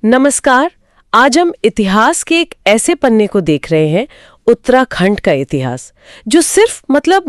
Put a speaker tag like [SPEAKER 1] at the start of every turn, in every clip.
[SPEAKER 1] नमस्कार। आज हम इतिहास के एक ऐसे पन्ने को देख रहे हैं, उत्तराखंड का इतिहास, जो सिर्फ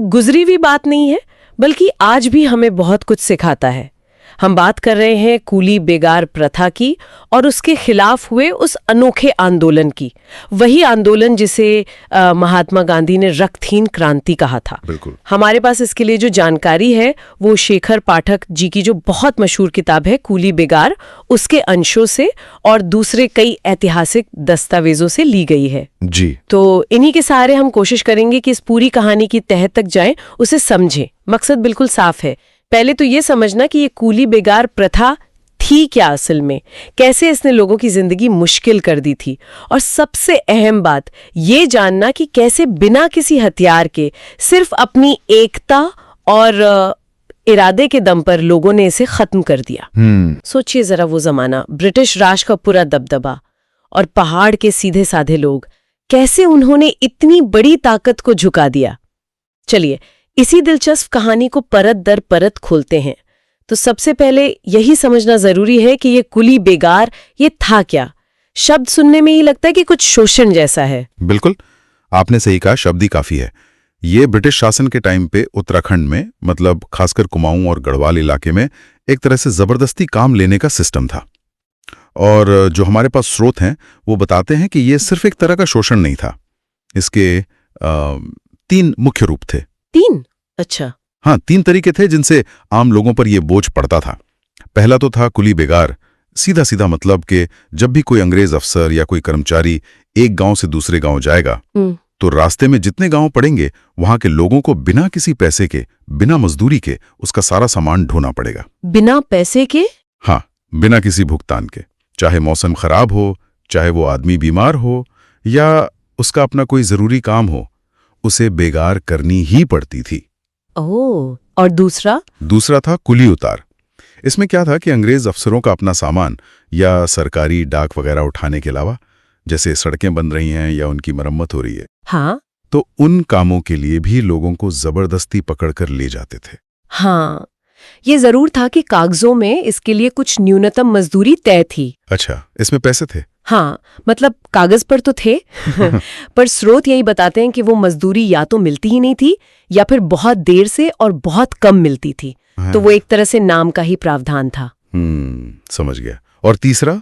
[SPEAKER 1] गुजरी हुई बात नहीं है, बल्कि आज भी हमें बहुत कुछ सिखाता है। हम बात कर रहे हैं कूली बेगार प्रथा की और उसके खिलाफ हुए उस अनोखे आंदोलन की, वही आंदोलन जिसे महात्मा गांधी ने रक्तहीन क्रांति कहा था।
[SPEAKER 2] बिल्कुल।
[SPEAKER 1] हमारे पास इसके लिए जो जानकारी है वो शेखर पाठक जी की जो बहुत मशहूर किताब है कूली बेगार, उसके अंशों से और दूसरे कई ऐतिहासिक दस्तावेजों से ली गई है
[SPEAKER 2] जी।
[SPEAKER 1] तो इन्हीं के सहारे हम कोशिश करेंगे कि इस पूरी कहानी की तह तक जाएं, उसे समझें। मकसद बिल्कुल साफ है। पहले तो ये समझना कि ये कूली बेगार प्रथा थी क्या असल में, कैसे इसने लोगों की जिंदगी मुश्किल कर दी थी, और सबसे अहम बात ये जानना कि कैसे बिना किसी हथियार के सिर्फ अपनी एकता और इरादे के दम पर लोगों ने इसे खत्म कर दिया। सोचिए जरा, वो जमाना, ब्रिटिश राज का पूरा दबदबा और पहाड़ के सीधे साधे लोग, कैसे उन्होंने इतनी बड़ी ताकत को झुका दिया। चलिए इसी दिलचस्प कहानी को परत दर परत खोलते हैं। तो सबसे पहले यही समझना जरूरी है कि ये कुली बेगार ये था क्या। शब्द सुनने में ही लगता है कि कुछ शोषण जैसा है।
[SPEAKER 2] बिल्कुल, आपने सही कहा, शब्द ही काफी है। ये ब्रिटिश शासन के टाइम पे उत्तराखंड में, खासकर कुमाऊं और गढ़वाल इलाके में, एक तरह से जबरदस्ती काम लेने का सिस्टम था। और जो हमारे पास स्रोत हैं वो बताते हैं कि ये सिर्फ एक तरह का शोषण नहीं था। इसके 3 मुख्य रूप थे।
[SPEAKER 1] 3? अच्छा।
[SPEAKER 2] हाँ, 3 तरीके थे जिनसे आम लोगों पर यह बोझ पड़ता था। पहला तो था कुली बेगार, सीधा सीधा मतलब कि जब भी कोई अंग्रेज अफसर या कोई कर्मचारी एक गांव से दूसरे गांव जाएगा तो रास्ते में जितने गांव पड़ेंगे वहां के लोगों को बिना किसी पैसे के, बिना मजदूरी के उसका सारा सामान ढोना पड़ेगा।
[SPEAKER 1] बिना पैसे के?
[SPEAKER 2] हाँ, बिना किसी भुगतान के। चाहे मौसम खराब हो, चाहे वो आदमी बीमार हो या उसका अपना कोई जरूरी काम हो, उसे बेगार करनी ही पड़ती थी।
[SPEAKER 1] ओह, और दूसरा
[SPEAKER 2] था कुली उतार। इसमें क्या था कि अंग्रेज अफसरों का अपना सामान या सरकारी डाक वगैरह उठाने के अलावा, जैसे सड़कें बन रही हैं या उनकी मरम्मत हो रही है,
[SPEAKER 1] हाँ,
[SPEAKER 2] तो उन कामों के लिए भी लोगों को जबरदस्ती पकड़कर ले जाते थे।
[SPEAKER 1] हाँ, ये जरूर था कि कागजों में इसके लिए कुछ न्यूनतम मजदूरी तय थी।
[SPEAKER 2] अच्छा, इसमें पैसे थे?
[SPEAKER 1] हाँ, कागज पर तो थे पर स्रोत यही बताते हैं कि वो मजदूरी या तो मिलती ही नहीं थी या फिर बहुत देर से और बहुत कम मिलती थी।
[SPEAKER 2] हाँ।
[SPEAKER 1] तो वो एक तरह से नाम का ही प्रावधान था।
[SPEAKER 2] समझ गया। और तीसरा?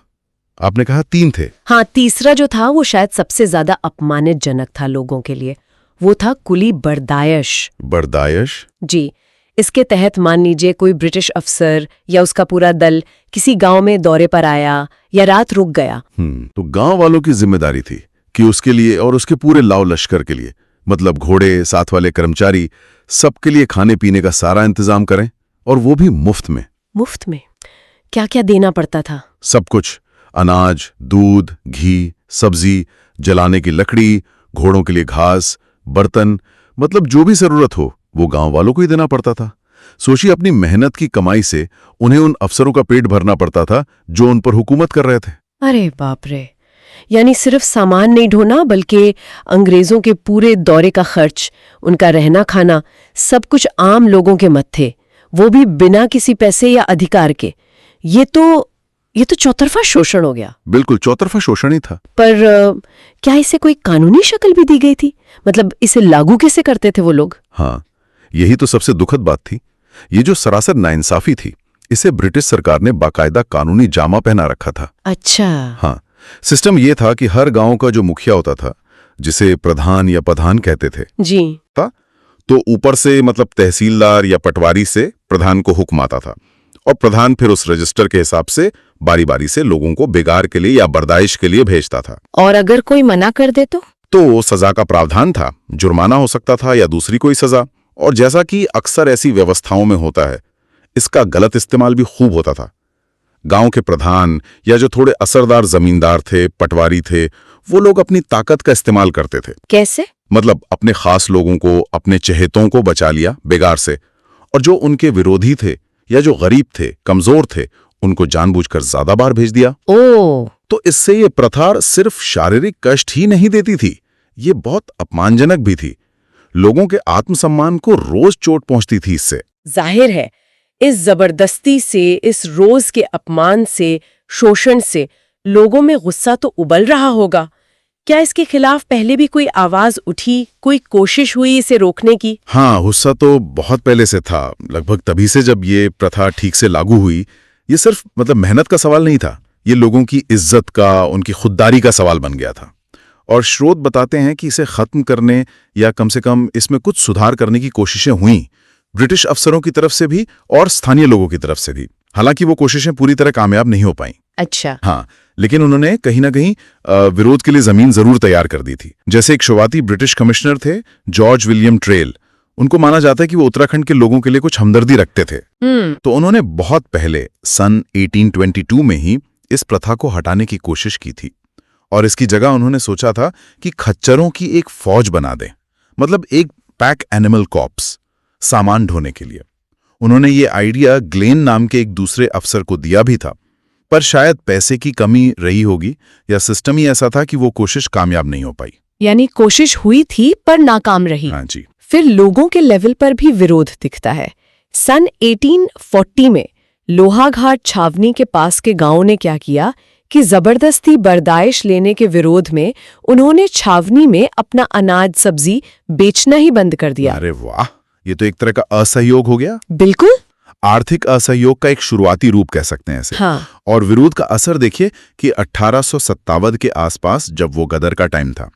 [SPEAKER 2] आपने कहा 3 थे।
[SPEAKER 1] हाँ, तीसरा जो था वो शायद सबसे ज्यादा अपमानजनक था लोगों के लिए। वो था कुली बर्दायश।
[SPEAKER 2] बर्दायश?
[SPEAKER 1] जी। इसके तहत मान लीजिए कोई ब्रिटिश अफसर या उसका पूरा दल किसी गांव में दौरे पर आया या रात रुक गया,
[SPEAKER 2] तो गांव वालों की जिम्मेदारी थी कि उसके लिए और उसके पूरे लाव लश्कर के लिए, घोड़े, साथ वाले कर्मचारी, सबके लिए खाने पीने का सारा इंतजाम करें, और वो भी मुफ्त में।
[SPEAKER 1] मुफ्त में? क्या क्या देना पड़ता था?
[SPEAKER 2] सब कुछ। अनाज, दूध, घी, सब्जी, जलाने की लकड़ी, घोड़ों के लिए घास, बर्तन, जो भी जरूरत हो वो गांव वालों को ही देना पड़ता था। सोचिए, अपनी मेहनत की कमाई से उन्हें उन अफसरों का पेट भरना पड़ता था जो उन पर हुकूमत कर रहे थे।
[SPEAKER 1] अरे बाप रे! यानी सिर्फ सामान नहीं ढोना, बल्कि अंग्रेजों के पूरे दौरे का खर्च, उनका रहना खाना, सब कुछ आम लोगों के मत्थे, वो भी बिना किसी पैसे या अधिकार के। ये तो चौतरफा शोषण हो गया।
[SPEAKER 2] बिल्कुल, चौतरफा शोषण ही था।
[SPEAKER 1] पर क्या इसे कोई कानूनी शक्ल भी दी गई थी? इसे लागू कैसे करते थे वो लोग?
[SPEAKER 2] हाँ, यही तो सबसे दुखद बात थी। ये जो सरासर नाइंसाफी थी, इसे ब्रिटिश सरकार ने बाकायदा कानूनी जामा पहना रखा था।
[SPEAKER 1] अच्छा।
[SPEAKER 2] हाँ, सिस्टम ये था कि हर गांव का जो मुखिया होता था, जिसे प्रधान या प्रधान कहते थे
[SPEAKER 1] जी,
[SPEAKER 2] तो ऊपर से तहसीलदार या पटवारी से प्रधान को हुक्म आता था, और प्रधान फिर उस रजिस्टर के हिसाब से बारी बारी से लोगों को बेगार के लिए या बर्दाइश के लिए भेजता था।
[SPEAKER 1] और अगर कोई मना कर दे तो
[SPEAKER 2] सजा का प्रावधान था, जुर्माना हो सकता था या दूसरी कोई सजा। और जैसा कि अक्सर ऐसी व्यवस्थाओं में होता है, इसका गलत इस्तेमाल भी खूब होता था। गांव के प्रधान या जो थोड़े असरदार जमींदार थे, पटवारी थे, वो लोग अपनी ताकत का इस्तेमाल करते थे।
[SPEAKER 1] कैसे?
[SPEAKER 2] अपने खास लोगों को, अपने चहेतों को बचा लिया बेगार से, और जो उनके विरोधी थे या जो गरीब थे, कमजोर थे, उनको जानबूझकर ज्यादा बार भेज दिया।
[SPEAKER 1] ओह!
[SPEAKER 2] तो इससे ये प्रथा सिर्फ शारीरिक कष्ट ही नहीं देती थी, ये बहुत अपमानजनक भी थी। लोगों के आत्मसम्मान को रोज चोट पहुंचती थी इससे।
[SPEAKER 1] जाहिर है, इस जबरदस्ती से, इस रोज के अपमान से, शोषण से लोगों में गुस्सा तो उबल रहा होगा। क्या इसके खिलाफ पहले भी कोई आवाज उठी, कोई कोशिश हुई इसे रोकने की?
[SPEAKER 2] हाँ, गुस्सा तो बहुत पहले से था, लगभग तभी से जब ये प्रथा ठीक से लागू हुई। ये सिर्फ मेहनत का सवाल नहीं था, ये लोगों की इज्जत का, उनकी खुददारी का सवाल बन गया था। और स्रोत बताते हैं कि इसे खत्म करने या कम से कम इसमें कुछ सुधार करने की कोशिशें हुई, ब्रिटिश अफसरों की तरफ से भी और स्थानीय लोगों की तरफ से भी। हालांकि वो कोशिशें पूरी तरह कामयाब नहीं हो पाई।
[SPEAKER 1] अच्छा।
[SPEAKER 2] हाँ, लेकिन उन्होंने कहीं ना कहीं विरोध के लिए जमीन जरूर तैयार कर दी थी। जैसे एक शुरुआती ब्रिटिश कमिश्नर थे, जॉर्ज विलियम ट्रेल। उनको माना जाता है कि वो उत्तराखंड के लोगों के लिए कुछ हमदर्दी रखते थे। तो उन्होंने बहुत पहले सन 1822 में ही इस प्रथा को हटाने की कोशिश की थी। और इसकी जगह उन्होंने सोचा था कि खच्चरों की एक फौज बना दें, एक पैक एनिमल कॉर्प्स, सामान ढोने के लिए। उन्होंने ये आइडिया ग्लेन नाम के एक दूसरे अफसर को दिया भी था, पर शायद पैसे की कमी रही होगी या सिस्टम ही ऐसा था कि वो कोशिश कामयाब नहीं हो पाई।
[SPEAKER 1] यानी कोशिश हुई थी पर नाकाम रही।
[SPEAKER 2] हाँ जी।
[SPEAKER 1] फिर लोगों के लेवल पर भी विरोध दिखता है। सन 1840 में लोहाघाट छावनी के पास के गांवों ने क्या किया कि जबरदस्ती बर्दाश्त लेने के विरोध में उन्होंने छावनी में अपना अनाज सब्जी बेचना ही बंद कर दिया।
[SPEAKER 2] अरे वाह, ये तो एक तरह का असहयोग हो गया।
[SPEAKER 1] बिल्कुल,
[SPEAKER 2] आर्थिक असहयोग का एक शुरुआती रूप कह सकते हैं इसे।
[SPEAKER 1] हाँ।
[SPEAKER 2] और विरोध का असर देखिए कि 1857 के आसपास, जब वो गदर का टाइम था,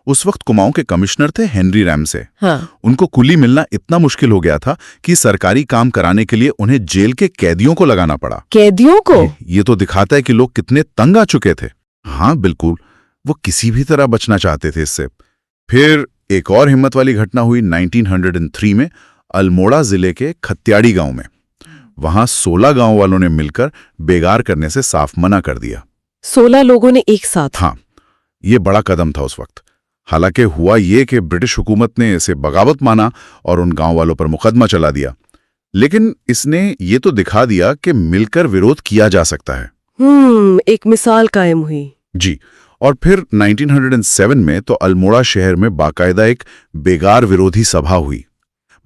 [SPEAKER 2] उस वक्त कुमाऊं के कमिश्नर थे हेनरी रैमसे।
[SPEAKER 1] हाँ।
[SPEAKER 2] उनको कुली मिलना इतना मुश्किल हो गया था कि सरकारी काम कराने के लिए उन्हें जेल के कैदियों को लगाना पड़ा।
[SPEAKER 1] कैदियों को?
[SPEAKER 2] ये तो दिखाता है कि लोग कितने तंग आ चुके थे। हाँ बिल्कुल, वो किसी भी तरह बचना चाहते थे इससे। फिर एक और हिम्मत वाली घटना हुई 1903 में अल्मोड़ा जिले के खत्याड़ी गांव में। वहां 16 गांव वालों ने मिलकर बेगार करने से साफ मना कर दिया।
[SPEAKER 1] 16 लोगों ने एक साथ?
[SPEAKER 2] हाँ, ये बड़ा कदम था उस वक्त। हालांकि हुआ ये कि ब्रिटिश हुकूमत ने इसे बगावत माना और उन गांव वालों पर मुकदमा चला दिया, लेकिन इसने ये तो दिखा दिया कि मिलकर विरोध किया जा सकता है।
[SPEAKER 1] एक मिसाल कायम हुई।
[SPEAKER 2] जी। और फिर 1907 में तो अल्मोड़ा शहर में बाकायदा एक बेगार विरोधी सभा हुई।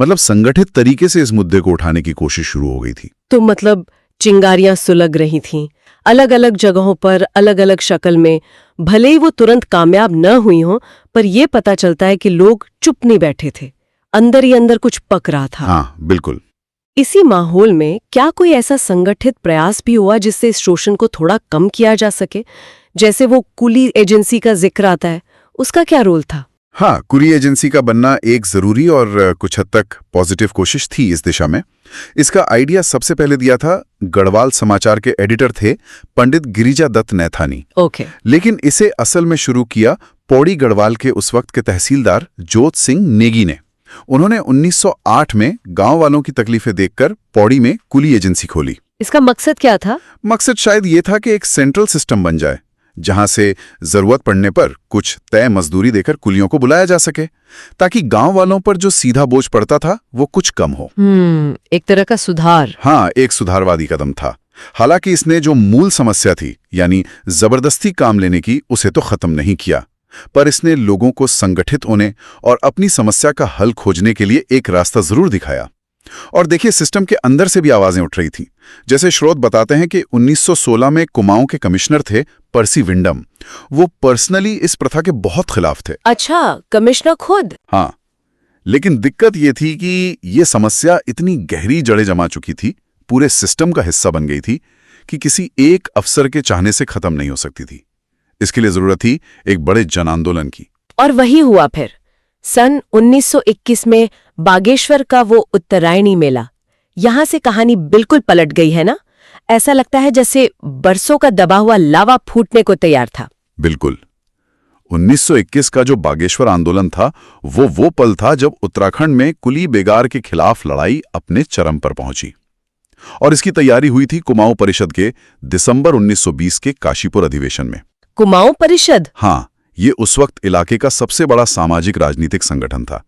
[SPEAKER 2] संगठित तरीके से इस मुद्दे को उठाने की कोशिश शुरू हो गई थी।
[SPEAKER 1] तो चिंगारियां सुलग रही थीं, अलग अलग जगहों पर, अलग अलग शक्ल में। भले ही वो तुरंत कामयाब न हुई हों, पर यह पता चलता है कि लोग चुप नहीं बैठे थे, अंदर ही अंदर कुछ पक रहा था।
[SPEAKER 2] हाँ बिल्कुल।
[SPEAKER 1] इसी माहौल में क्या कोई ऐसा संगठित प्रयास भी हुआ जिससे इस शोषण को थोड़ा कम किया जा सके? जैसे वो कुली एजेंसी का जिक्र आता है, उसका क्या रोल था?
[SPEAKER 2] हाँ, कुली एजेंसी का बनना एक जरूरी और कुछ हद तक पॉजिटिव कोशिश थी इस दिशा में। इसका आइडिया सबसे पहले दिया था गढ़वाल समाचार के एडिटर थे पंडित गिरिजा दत्त नैथानी।
[SPEAKER 1] ओके।
[SPEAKER 2] लेकिन इसे असल में शुरू किया पौड़ी गढ़वाल के उस वक्त के तहसीलदार जोत सिंह नेगी ने। उन्होंने 1908 में गांव वालों की तकलीफें देखकर पौड़ी में कुली एजेंसी खोली।
[SPEAKER 1] इसका मकसद क्या था?
[SPEAKER 2] मकसद शायद ये था कि एक सेंट्रल सिस्टम बन जाए, जहां से जरूरत पड़ने पर कुछ तय मजदूरी देकर कुलियों को बुलाया जा सके, ताकि गांव वालों पर जो सीधा बोझ पड़ता था वो कुछ कम हो।
[SPEAKER 1] एक तरह का सुधार।
[SPEAKER 2] हाँ, एक सुधारवादी कदम था। हालांकि इसने जो मूल समस्या थी, यानी जबरदस्ती काम लेने की, उसे तो खत्म नहीं किया, पर इसने लोगों को संगठित होने और अपनी समस्या का हल खोजने के लिए एक रास्ता जरूर दिखाया। और देखिए, सिस्टम के अंदर से भी आवाजें उठ रही थीं। जैसे स्रोत बताते हैं कि 1916 में कुमाऊं के कमिश्नर थे पर्सी विंडम। वो पर्सनली इस प्रथा के बहुत खिलाफ थे।
[SPEAKER 1] अच्छा, कमिश्नर खुद?
[SPEAKER 2] हाँ, लेकिन दिक्कत ये थी कि ये समस्या इतनी गहरी जड़ें जमा चुकी थी, पूरे सिस्टम का हिस्सा बन गई थी, कि किसी एक अफसर के चाहने से खत्म नहीं हो सकती थी। इसके लिए जरूरत थी एक बड़े जन आंदोलन की।
[SPEAKER 1] और वही हुआ फिर सन 1921 में बागेश्वर का वो उत्तरायणी मेला। यहां से कहानी बिल्कुल पलट गई है ना? ऐसा लगता है जैसे बरसों का दबा हुआ लावा फूटने को तैयार था।
[SPEAKER 2] बिल्कुल। 1921 का जो बागेश्वर आंदोलन था, वो पल था जब उत्तराखंड में कुली बेगार के खिलाफ लड़ाई अपने चरम पर पहुंची। और इसकी तैयारी हुई थी कुमाऊं परिषद के दिसंबर 1920 के काशीपुर अधिवेशन में।
[SPEAKER 1] कुमाऊं परिषद?
[SPEAKER 2] हाँ, ये उस वक्त इलाके का सबसे बड़ा सामाजिक राजनीतिक संगठन था।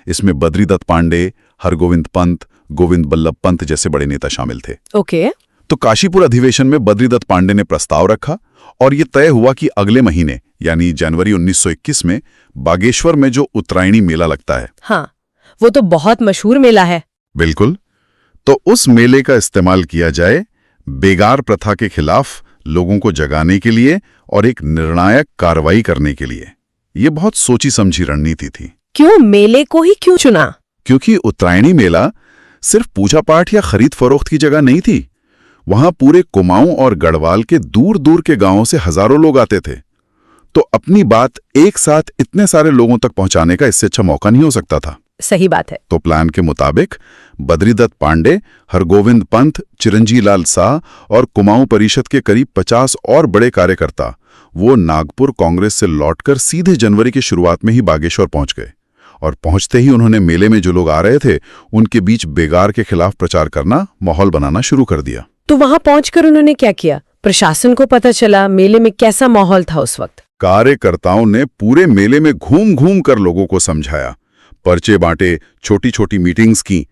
[SPEAKER 2] इसमें बद्रीदत्त पांडे, हरगोविंद पंत, गोविंद बल्लभ पंत जैसे बड़े नेता शामिल थे।
[SPEAKER 1] ओके।
[SPEAKER 2] तो काशीपुर अधिवेशन में बद्रीदत्त पांडे ने प्रस्ताव रखा और ये तय हुआ कि अगले महीने यानी जनवरी 1921 में बागेश्वर में जो उत्तरायणी मेला लगता है,
[SPEAKER 1] हाँ, वो तो बहुत मशहूर मेला है।
[SPEAKER 2] बिल्कुल, तो उस मेले का इस्तेमाल किया जाए बेगार प्रथा के खिलाफ लोगों को जगाने के लिए और एक निर्णायक कार्रवाई करने के लिए। ये बहुत सोची समझी रणनीति थी।
[SPEAKER 1] क्यों मेले को ही क्यों चुना?
[SPEAKER 2] क्योंकि उत्तरायणी मेला सिर्फ पूजा पाठ या खरीद फरोख्त की जगह नहीं थी। वहां पूरे कुमाऊं और गढ़वाल के दूर दूर के गांवों से हजारों लोग आते थे। तो अपनी बात एक साथ इतने सारे लोगों तक पहुंचाने का इससे अच्छा मौका नहीं हो सकता था।
[SPEAKER 1] सही बात है।
[SPEAKER 2] तो प्लान के मुताबिक बद्रीदत्त पांडे, हरगोविंद पंत, चिरंजी लाल शाह और कुमाऊं परिषद के करीब 50 और बड़े कार्यकर्ता वो नागपुर कांग्रेस से लौटकर सीधे जनवरी की शुरुआत में ही बागेश्वर पहुंच गए। और पहुंचते ही उन्होंने मेले में जो लोग आ रहे थे उनके बीच बेगार के खिलाफ प्रचार करना, माहौल बनाना शुरू कर दिया।
[SPEAKER 1] तो वहां पहुंचकर उन्होंने क्या किया? प्रशासन को पता चला मेले में कैसा माहौल था उस वक्त?
[SPEAKER 2] कार्यकर्ताओं ने पूरे मेले में घूम घूम कर लोगों को समझाया, पर्चे बांटे, छोटी छोटी मीटिंग्स की।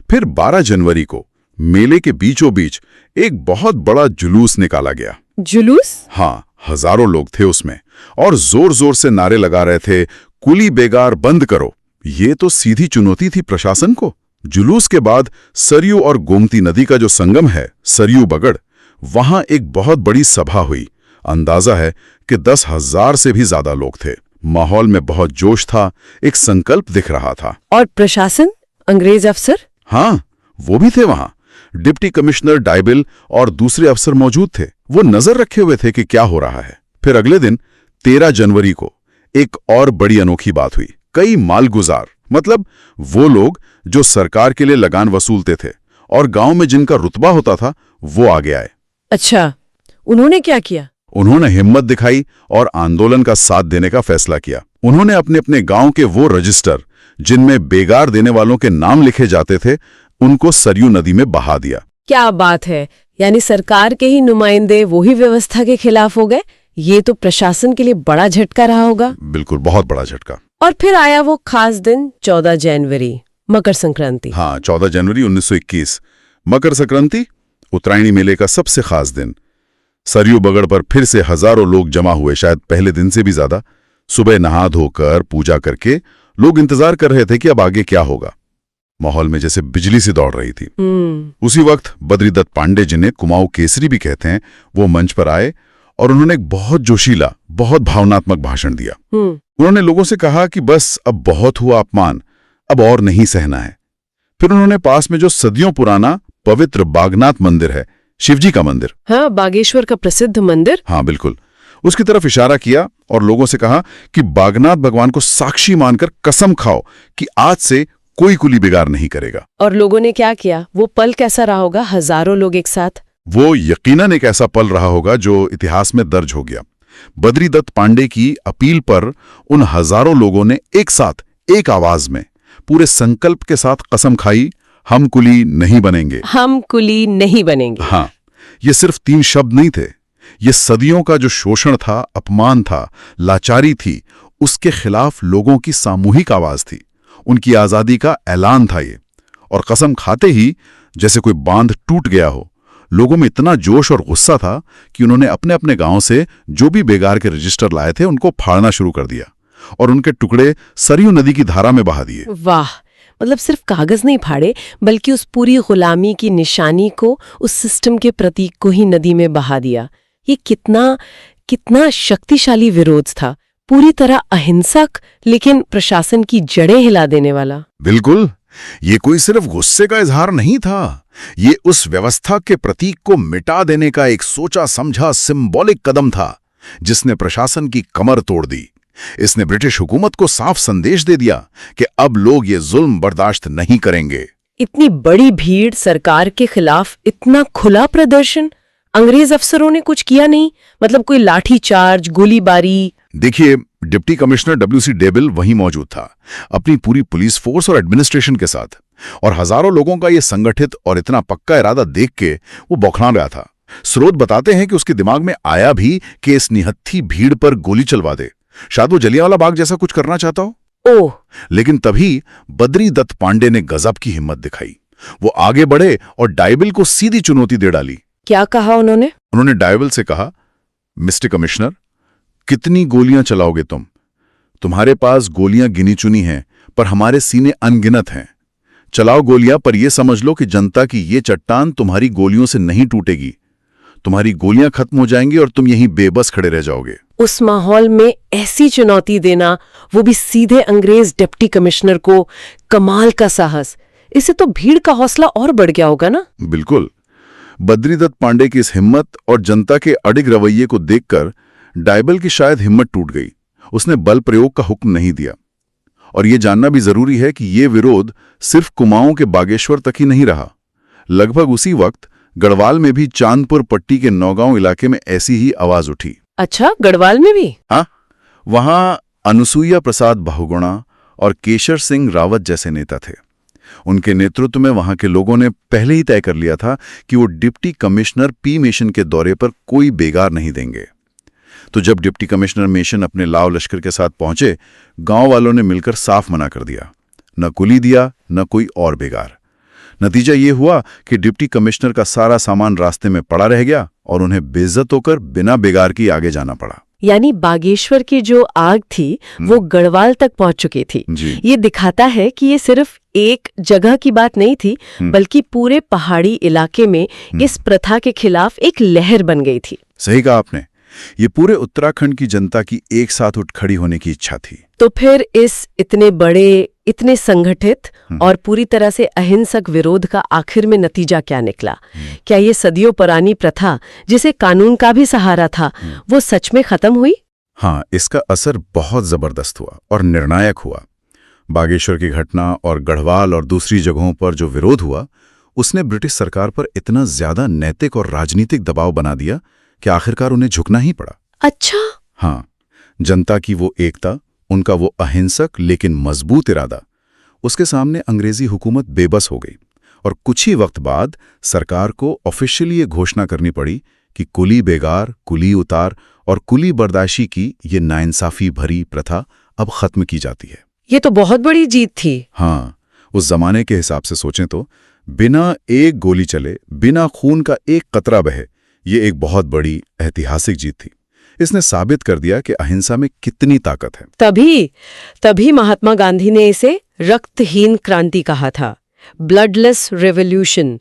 [SPEAKER 2] फिर 12 जनवरी को मेले के बीचों बीच एक बहुत बड़ा जुलूस निकाला गया।
[SPEAKER 1] जुलूस?
[SPEAKER 2] हाँ, हजारों लोग थे उसमें और जोर जोर से नारे लगा रहे थे, कुली बेगार बंद करो। ये तो सीधी चुनौती थी प्रशासन को। जुलूस के बाद सरयू और गोमती नदी का जो संगम है, सरयू बगड़, वहां एक बहुत बड़ी सभा हुई। अंदाजा है कि 10,000 से भी ज्यादा लोग थे। माहौल में बहुत जोश था, एक संकल्प दिख रहा था।
[SPEAKER 1] और प्रशासन, अंग्रेज अफसर?
[SPEAKER 2] हाँ, वो भी थे वहां। डिप्टी कमिश्नर डाइबिल और दूसरे अफसर मौजूद थे। वो नजर रखे हुए थे कि क्या हो रहा है। फिर अगले दिन 13 जनवरी को एक और बड़ी अनोखी बात हुई। कई मालगुजार, मतलब वो लोग जो सरकार के लिए लगान वसूलते थे और गांव में जिनका रुतबा होता था, वो आगे आए।
[SPEAKER 1] अच्छा, उन्होंने क्या किया?
[SPEAKER 2] उन्होंने हिम्मत दिखाई और आंदोलन का साथ देने का फैसला किया। उन्होंने अपने अपने गांव के वो रजिस्टर जिनमें बेगार देने वालों के नाम लिखे जाते थे, उनको सरयू नदी में बहा दिया।
[SPEAKER 1] क्या बात है! यानी सरकार के ही नुमाइंदे वो ही व्यवस्था के खिलाफ हो गए। ये तो प्रशासन के लिए बड़ा झटका रहा होगा।
[SPEAKER 2] बिल्कुल, बहुत बड़ा झटका।
[SPEAKER 1] और फिर आया वो खास दिन 14 जनवरी, मकर संक्रांति।
[SPEAKER 2] हाँ, 14 जनवरी 1921, मकर संक्रांति, उत्तरायणी मेले का सबसे खास दिन। सरयू बगड़ पर फिर से हजारों लोग जमा हुए, शायद पहले दिन से भी ज्यादा। सुबह नहा धोकर पूजा करके लोग इंतजार कर रहे थे कि अब आगे क्या होगा। माहौल में जैसे बिजली सी दौड़ रही थी। उसी वक्त बद्रीदत्त पांडे, जिन्हें कुमाऊं केसरी भी कहते हैं, वो मंच पर आए और उन्होंने एक बहुत जोशीला, बहुत भावनात्मक भाषण दिया। उन्होंने लोगों से कहा कि बस अब बहुत हुआ अपमान, अब और नहीं सहना है। फिर उन्होंने पास में जो सदियों पुराना पवित्र बागनाथ मंदिर है, शिवजी का मंदिर,
[SPEAKER 1] हाँ, बागेश्वर का प्रसिद्ध मंदिर,
[SPEAKER 2] हाँ बिल्कुल, उसकी तरफ इशारा किया और लोगों से कहा कि बागनाथ भगवान को साक्षी मानकर कसम खाओ कि आज से कोई कुली बेगार नहीं करेगा।
[SPEAKER 1] और लोगों ने क्या किया? वो पल कैसा रहा होगा, हजारों लोग एक साथ?
[SPEAKER 2] वो यकीनन एक ऐसा पल रहा होगा जो इतिहास में दर्ज हो गया। बद्रीदत्त पांडे की अपील पर उन हजारों लोगों ने एक साथ, एक आवाज में, पूरे संकल्प के साथ कसम खाई, हम कुली नहीं बनेंगे,
[SPEAKER 1] हम कुली नहीं बनेंगे।
[SPEAKER 2] हाँ, ये सिर्फ 3 शब्द नहीं थे। ये सदियों का जो शोषण था, अपमान था, लाचारी थी, उसके खिलाफ लोगों की सामूहिक आवाज थी। उनकी आजादी का ऐलान था ये। और कसम खाते ही जैसे कोई बांध टूट गया हो। लोगों में इतना जोश और गुस्सा था कि उन्होंने अपने अपने गांव से जो भी बेगार के रजिस्टर लाए थे उनको फाड़ना शुरू कर दिया और उनके टुकड़े सरयू नदी की धारा में बहा दिए।
[SPEAKER 1] वाह! मतलब सिर्फ कागज नहीं फाड़े, बल्कि उस पूरी गुलामी की निशानी को, उस सिस्टम के प्रतीक को ही नदी में बहा दिया। ये कितना शक्तिशाली विरोध था, पूरी तरह अहिंसक, लेकिन प्रशासन की जड़ें हिला देने वाला।
[SPEAKER 2] बिल्कुल, ये कोई सिर्फ गुस्से का इजहार नहीं था। ये उस व्यवस्था के प्रतीक को मिटा देने का एक सोचा समझा सिंबॉलिक कदम था, जिसने प्रशासन की कमर तोड़ दी। इसने ब्रिटिश हुकूमत को साफ संदेश दे दिया कि अब लोग ये जुल्म बर्दाश्त नहीं करेंगे।
[SPEAKER 1] इतनी बड़ी भीड़, सरकार के खिलाफ इतना खुला प्रदर्शन, अंग्रेज अफसरों ने कुछ किया नहीं? मतलब कोई लाठी चार्ज, गोलीबारी?
[SPEAKER 2] देखिए, डिप्टी कमिश्नर WC डेबिल वहीं मौजूद था, अपनी पूरी पुलिस फोर्स और एडमिनिस्ट्रेशन के साथ। और हजारों लोगों का ये संगठित और इतना पक्का इरादा देख के वो बौखला गया था। स्रोत बताते हैं कि उसके दिमाग में आया भी कि इस निहत्थी भीड़ पर गोली चलवा दे। शायद वो जलियांवाला बाग जैसा कुछ करना चाहता हो।
[SPEAKER 1] ओह!
[SPEAKER 2] लेकिन तभी बद्रीदत्त पांडे ने गजब की हिम्मत दिखाई। वो आगे बढ़े और डाइबिल को सीधी चुनौती दे डाली।
[SPEAKER 1] क्या कहा उन्होंने?
[SPEAKER 2] उन्होंने डाइबिल से कहा, मिस्टर कमिश्नर, कितनी गोलियां चलाओगे तुम? तुम्हारे पास गोलियां गिनी चुनी हैं, पर हमारे सीने अनगिनत हैं। चलाओ गोलियां, पर यह समझ लो कि जनता की ये चट्टान तुम्हारी गोलियों से नहीं टूटेगी। तुम्हारी गोलियां खत्म हो जाएंगी और तुम यहीं बेबस खड़े रह जाओगे।
[SPEAKER 1] उस माहौल में ऐसी चुनौती देना, वो भी सीधे अंग्रेज डिप्टी कमिश्नर को, कमाल का साहस। इससे तो भीड़ का हौसला और बढ़ गया होगा ना?
[SPEAKER 2] बिल्कुल। बद्रीदत्त पांडे की इस हिम्मत और जनता के अडिग रवैये को देखकर डायबल की शायद हिम्मत टूट गई। उसने बल प्रयोग का हुक्म नहीं दिया। और ये जानना भी जरूरी है कि ये विरोध सिर्फ कुमाऊं के बागेश्वर तक ही नहीं रहा। लगभग उसी वक्त गढ़वाल में भी चांदपुर पट्टी के नौगांव इलाके में ऐसी ही आवाज उठी।
[SPEAKER 1] अच्छा, गढ़वाल में भी?
[SPEAKER 2] हाँ, वहां अनुसुईया प्रसाद बहुगुणा और केशर सिंह रावत जैसे नेता थे। उनके नेतृत्व में वहां के लोगों ने पहले ही तय कर लिया था कि वो डिप्टी कमिश्नर पी मेशन के दौरे पर कोई बेगार नहीं देंगे। तो जब डिप्टी कमिश्नर मेशन अपने लाव लश्कर के साथ पहुंचे, गांव वालों ने मिलकर साफ मना कर दिया। न कुली दिया, न कोई और बेगार। नतीजा ये हुआ कि डिप्टी कमिश्नर का सारा सामान रास्ते में पड़ा रह गया और उन्हें बेइज्जत होकर बिना बेगार की आगे जाना पड़ा।
[SPEAKER 1] यानी बागेश्वर की जो आग थी वो गढ़वाल तक पहुंच चुकी थी। ये दिखाता है कि ये सिर्फ एक जगह की बात नहीं थी, बल्कि पूरे पहाड़ी इलाके में इस प्रथा के खिलाफ एक लहर बन गई थी।
[SPEAKER 2] सही कहा आपने। ये पूरे उत्तराखंड की जनता की एक साथ उठ खड़ी होने की इच्छा थी।
[SPEAKER 1] तो फिर इस इतने बड़े, इतने संगठित और पूरी तरह से अहिंसक विरोध का आखिर में नतीजा क्या निकला? क्या ये सदियों पुरानी प्रथा, जिसे कानून का भी सहारा था, वो सच में खत्म हुई?
[SPEAKER 2] हाँ, इसका असर बहुत जबरदस्त हुआ और निर्णायक हुआ। बागेश्वर की घटना और गढ़वाल और दूसरी जगहों पर जो विरोध हुआ, उसने ब्रिटिश सरकार पर इतना ज्यादा नैतिक और राजनीतिक दबाव बना दिया कि आखिरकार उन्हें झुकना ही पड़ा।
[SPEAKER 1] अच्छा।
[SPEAKER 2] हाँ, जनता की वो एकता, उनका वो अहिंसक लेकिन मजबूत इरादा, उसके सामने अंग्रेजी हुकूमत बेबस हो गई। और कुछ ही वक्त बाद सरकार को ऑफिशियली ये घोषणा करनी पड़ी कि कुली बेगार, कुली उतार और कुली बर्दाश्ती की ये नाइंसाफी भरी प्रथा अब खत्म की जाती है।
[SPEAKER 1] ये तो बहुत बड़ी जीत थी।
[SPEAKER 2] हाँ, उस जमाने के हिसाब से सोचें तो बिना एक गोली चले, बिना खून का एक कतरा बहे, ये एक बहुत बड़ी ऐतिहासिक जीत थी। इसने साबित कर दिया कि अहिंसा में कितनी ताकत है।
[SPEAKER 1] तभी महात्मा गांधी ने इसे रक्तहीन क्रांति कहा था, ब्लडलेस रेवोल्यूशन।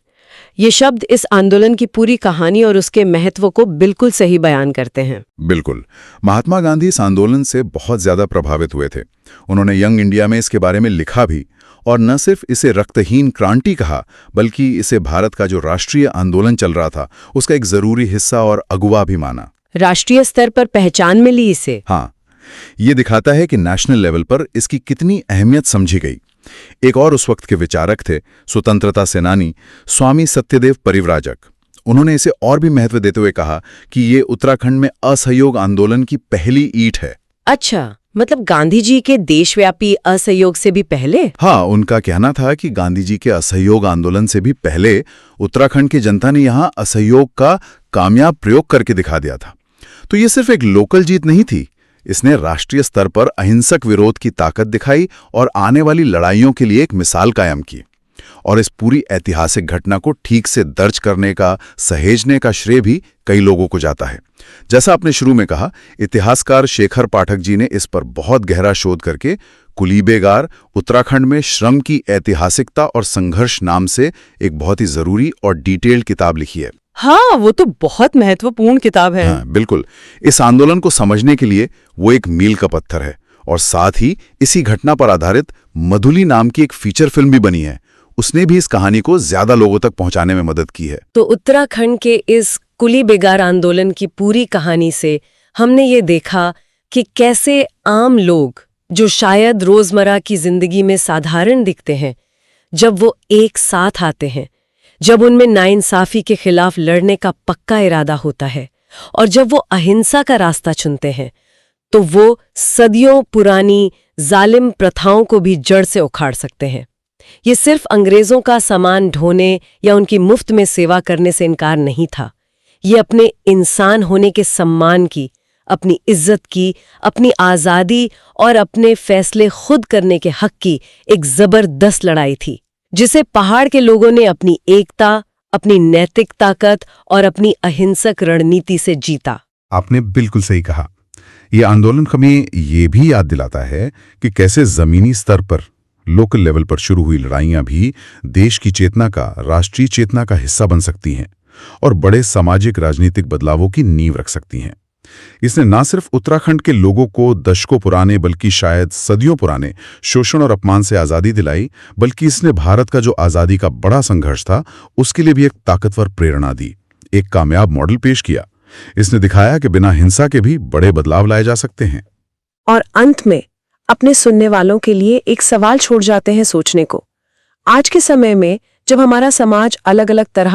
[SPEAKER 1] ये शब्द इस आंदोलन की पूरी कहानी और उसके महत्व को बिल्कुल सही बयान करते हैं।
[SPEAKER 2] बिल्कुल। महात्मा गांधी इस आंदोलन से बहुत ज्यादा प्रभावित हुए थे। उन्होंने यंग इंडिया में इसके बारे में लिखा भी, और न सिर्फ इसे रक्तहीन क्रांति कहा, बल्कि इसे भारत का जो राष्ट्रीय आंदोलन चल रहा था उसका एक जरूरी हिस्सा और अगुवा भी माना।
[SPEAKER 1] राष्ट्रीय स्तर पर पहचान मिली इसे।
[SPEAKER 2] हाँ, ये दिखाता है कि नेशनल लेवल पर इसकी कितनी अहमियत समझी गई। एक और उस वक्त के विचारक थे, स्वतंत्रता सेनानी स्वामी सत्यदेव परिव्राजक। उन्होंने इसे और भी महत्व देते हुए कहा कि ये उत्तराखंड में असहयोग आंदोलन की पहली ईंट है।
[SPEAKER 1] अच्छा, मतलब गांधी जी के देशव्यापी असहयोग से भी पहले?
[SPEAKER 2] हाँ, उनका कहना था कि गांधी जी के असहयोग आंदोलन से भी पहले उत्तराखंड की जनता ने यहाँ असहयोग का कामयाब प्रयोग करके दिखा दिया था। तो ये सिर्फ एक लोकल जीत नहीं थी, इसने राष्ट्रीय स्तर पर अहिंसक विरोध की ताकत दिखाई और आने वाली लड़ाइयों के लिए एक मिसाल कायम की। और इस पूरी ऐतिहासिक घटना को ठीक से दर्ज करने का, सहेजने का श्रेय भी कई लोगों को जाता है। जैसा आपने शुरू में कहा, इतिहासकार शेखर पाठक जी ने इस पर बहुत गहरा शोध करके कुली बेगार, उत्तराखंड में श्रम की ऐतिहासिकता और संघर्ष नाम से एक बहुत ही जरूरी और डिटेल्ड किताब लिखी है।
[SPEAKER 1] हाँ, वो तो बहुत महत्वपूर्ण किताब है।
[SPEAKER 2] हाँ, बिल्कुल। इस आंदोलन को समझने के लिए वो एक मील का पत्थर है। और साथ ही इसी घटना पर आधारित मधुली नाम की एक फीचर फिल्म भी बनी है। उसने भी इस कहानी को ज्यादा लोगों तक पहुंचाने में मदद की है।
[SPEAKER 1] तो उत्तराखंड के इस कुली बेगार आंदोलन की पूरी कहानी से हमने ये देखा कि कैसे आम लोग, जो शायद रोजमर्रा की जिंदगी में साधारण दिखते हैं, जब वो एक साथ आते हैं, जब उनमें नाइंसाफी के खिलाफ लड़ने का पक्का इरादा होता है और जब वो अहिंसा का रास्ता चुनते हैं, तो वो सदियों पुरानी जालिम प्रथाओं को भी जड़ से उखाड़ सकते हैं। ये सिर्फ अंग्रेजों का सामान ढोने या उनकी मुफ्त में सेवा करने से इनकार नहीं था। ये अपने इंसान होने के सम्मान की, अपनी इज्जत की, अपनी आज़ादी और अपने फैसले खुद करने के हक की एक जबरदस्त लड़ाई थी, जिसे पहाड़ के लोगों ने अपनी एकता, अपनी नैतिक ताकत और अपनी अहिंसक रणनीति से जीता।
[SPEAKER 2] आपने बिल्कुल सही कहा। ये आंदोलन हमें ये भी याद दिलाता है कि कैसे जमीनी स्तर पर, लोकल लेवल पर शुरू हुई लड़ाइयां भी देश की चेतना का, राष्ट्रीय चेतना का हिस्सा बन सकती हैं। और बड़े सामाजिक राजनीतिक बदलावों की नींव रख सकती हैं। इसने न सिर्फ उत्तराखंड के लोगों को दशकों पुराने बल्कि शायद सदियों पुराने शोषण और अपमान से आज़ादी दिलाई, बल्कि इसने भारत का जो आज़ादी का बड़ा संघर्ष था उसके लिए भी एक ताकतवर प्रेरणा दी, एक कामयाब मॉडल पेश किया। इसने दिखाया कि बिना हिंसा के भी बड़े बदलाव लाए जा सकते हैं।
[SPEAKER 1] और अंत में अपने सुनने वालों के लिए एक सवाल छोड़ जाते हैं सोचने को। आज के समय में जब हमारा समाज अलग अलग तरह